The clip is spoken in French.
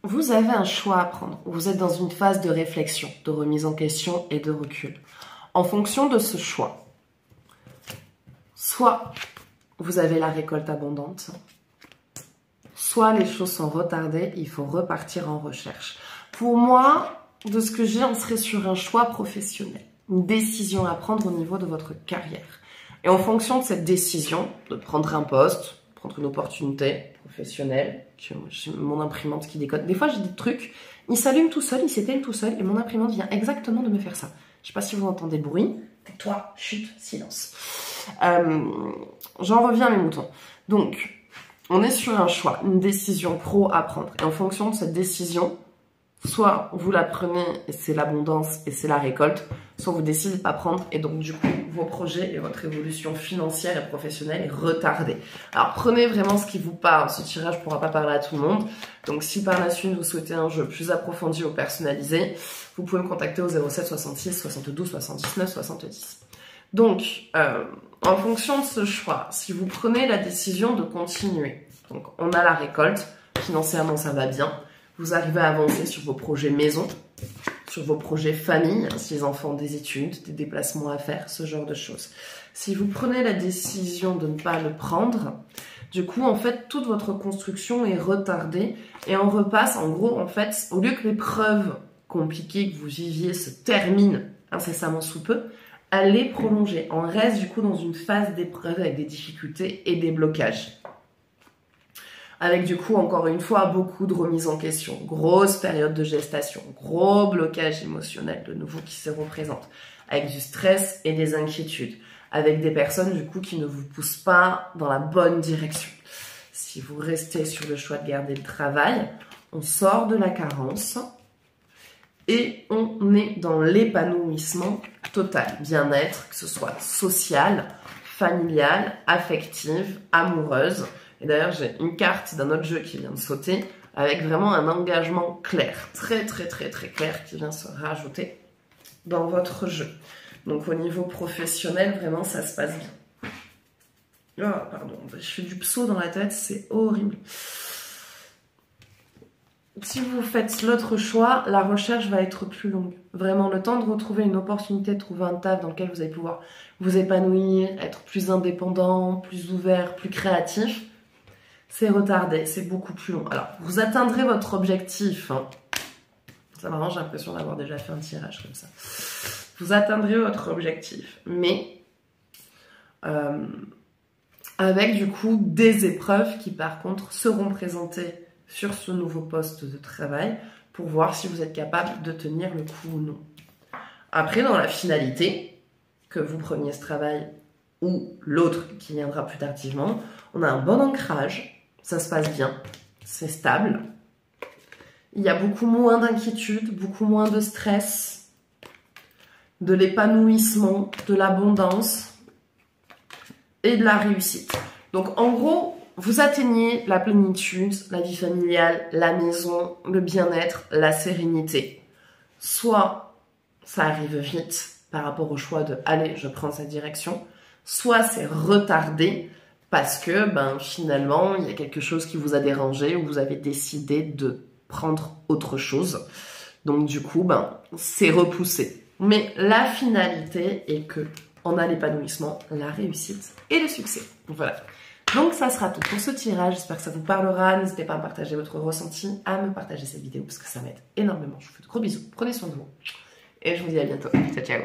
vous avez un choix à prendre. Vous êtes dans une phase de réflexion, de remise en question et de recul. En fonction de ce choix, soit vous avez la récolte abondante, soit les choses sont retardées, il faut repartir en recherche. Pour moi, de ce que j'ai, on serait sur un choix professionnel, une décision à prendre au niveau de votre carrière. Et en fonction de cette décision, de prendre un poste, prendre une opportunité professionnelle, j'ai mon imprimante qui décode. Des fois, j'ai des trucs, il s'allume tout seul, il s'éteigne tout seul, et mon imprimante vient exactement de me faire ça. Je sais pas si vous entendez le bruit. Tais-toi, chut, silence. J'en reviens à mes moutons. Donc, on est sur un choix, une décision pro à prendre. Et en fonction de cette décision, soit vous la prenez et c'est l'abondance et c'est la récolte, soit vous décidez de pas prendre et donc du coup vos projets et votre évolution financière et professionnelle est retardée. Alors prenez vraiment ce qui vous parle, ce tirage pourra pas parler à tout le monde. Donc si par la suite vous souhaitez un jeu plus approfondi ou personnalisé, vous pouvez me contacter au 07 66 72 79 70. Donc en fonction de ce choix, si vous prenez la décision de continuer, donc on a la récolte, financièrement ça va bien, vous arrivez à avancer sur vos projets maison, sur vos projets famille, si les enfants ont des études, des déplacements à faire, ce genre de choses. Si vous prenez la décision de ne pas le prendre, du coup, en fait, toute votre construction est retardée et on repasse, en gros, en fait, au lieu que l'épreuve compliquée que vous viviez se termine incessamment sous peu, elle est prolongée. On reste, du coup, dans une phase d'épreuve avec des difficultés et des blocages. Avec du coup, encore une fois, beaucoup de remises en question, grosse période de gestation, gros blocage émotionnel de nouveau qui se représente, avec du stress et des inquiétudes, avec des personnes du coup qui ne vous poussent pas dans la bonne direction. Si vous restez sur le choix de garder le travail, on sort de la carence et on est dans l'épanouissement total, bien-être, que ce soit social, familial, affective, amoureuse. Et d'ailleurs, j'ai une carte d'un autre jeu qui vient de sauter avec vraiment un engagement clair, très clair qui vient se rajouter dans votre jeu. Donc au niveau professionnel, vraiment, ça se passe bien. Oh, pardon, je fais du psaut dans la tête, c'est horrible. Si vous faites l'autre choix, la recherche va être plus longue. Vraiment, le temps de retrouver une opportunité, de trouver un taf dans lequel vous allez pouvoir vous épanouir, être plus indépendant, plus ouvert, plus créatif, c'est retardé, c'est beaucoup plus long. Alors, vous atteindrez votre objectif. Hein. Ça m'arrange, j'ai l'impression d'avoir déjà fait un tirage comme ça. Vous atteindrez votre objectif, mais avec du coup des épreuves qui par contre seront présentées sur ce nouveau poste de travail pour voir si vous êtes capable de tenir le coup ou non. Après, dans la finalité, que vous preniez ce travail ou l'autre qui viendra plus tardivement, on a un bon ancrage. Ça se passe bien, c'est stable. Il y a beaucoup moins d'inquiétude, beaucoup moins de stress, de l'épanouissement, de l'abondance et de la réussite. Donc en gros, vous atteignez la plénitude, la vie familiale, la maison, le bien-être, la sérénité. Soit ça arrive vite par rapport au choix de « allez, je prends cette direction », soit c'est retardé parce que finalement, il y a quelque chose qui vous a dérangé ou vous avez décidé de prendre autre chose. Donc du coup, c'est repoussé. Mais la finalité est que on a l'épanouissement, la réussite et le succès. Voilà. Donc ça sera tout pour ce tirage. J'espère que ça vous parlera. N'hésitez pas à partager votre ressenti, à me partager cette vidéo parce que ça m'aide énormément. Je vous fais de gros bisous. Prenez soin de vous. Et je vous dis à bientôt. Ciao, ciao.